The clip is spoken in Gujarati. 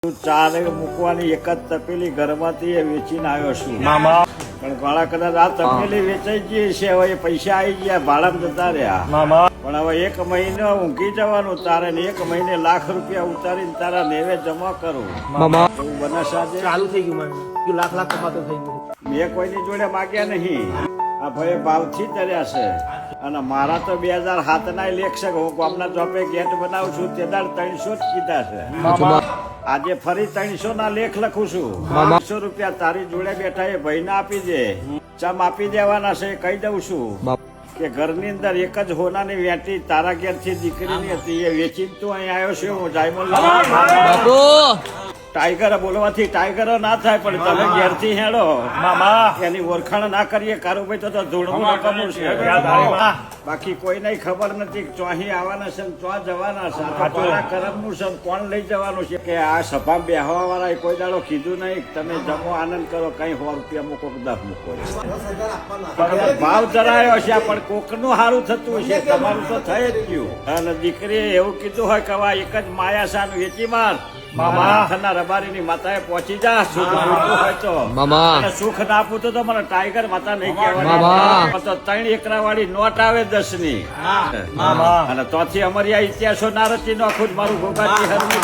ચાલે મૂકવાની એક જ તપેલી ઘરમાંથી એ વેચીને આવ્યો છું મામા પણ ઘણા કદાચ આ તપેલી વેચાઈ ગઈ છે. હવે એ પૈસા આવી ગયા ભાડામાં જતા રહ્યા મામા પણ હવે 1 મહિનો ઊંઘી જવાનું તારે ને 1 મહિને લાખ રૂપિયા ઉતારીને તારા નેવે જમા કરું મામા એવું બને સાજે. ચાલુ થઈ ગયું મારું લાખ લાખ કમાતો થઈ ગયું. મેં કોઈની જોડે માગ્યા નહીં. આ ભાઈ ભાવથી તર્યા છે અને મારા તો 2007 ના લેખ છે. હું ગામના ચોપે ગેટ બનાવું છું તે દાડ 300 જ કીધા છે. મામા આજે ફરી 300 ના લેખ લખું છું. 500 રૂપિયા તારી જોડે બેઠા એ ભાઈને આપી દે. ચમ આપી દેવાના છે કહી દઉં છું કે ઘરની અંદર એક જ હોનાની વેટી તારા ઘેરથી દીકરીની હતી એ વેચીને તું અહીં આવ્યો છે. હું જાયમલ ટાઈગર બોલવાથી ટાઈગર ના થાય પણ તમે ઘેરથી હેડો મામા એની ઓળખાણ ના કરીએ કારુભાઈ તો ધૂળવું રકમું છે. બાકી કોઈને ખબર નથી ચોહી આવવાના છે ને ચો જવાના છે. આ તો કોના કરમનું છે ને કોણ લઈ જવાનું છે કે આ સભા બેહવા વાળા કોઈ દાડો કીધું નહીં તમે જમો આનંદ કરો કઈ 100 રૂપિયા મૂકો 10 મૂકો. ભાવ ધરાયો છે પણ કોકનું સારું થતું છે તમારું તો થઈ જ ગયું. અને દીકરીએ એવું કીધું હોય કે આ એક જ માયા સાનું વેચી માર મામા રબારીની માતાએ પહોંચી જા. સુખ જોઈતું હોય તો મામા સુખ ના આપું તો મને ટાઈગર માતા નહીં કહેવાની. તો 3 એકરા વાળી નોટ આવે 10 ની અને તોથી અમારી આ ઇતિહાસો ના રચી નાખું જ મારું ગોગાજી હરનું.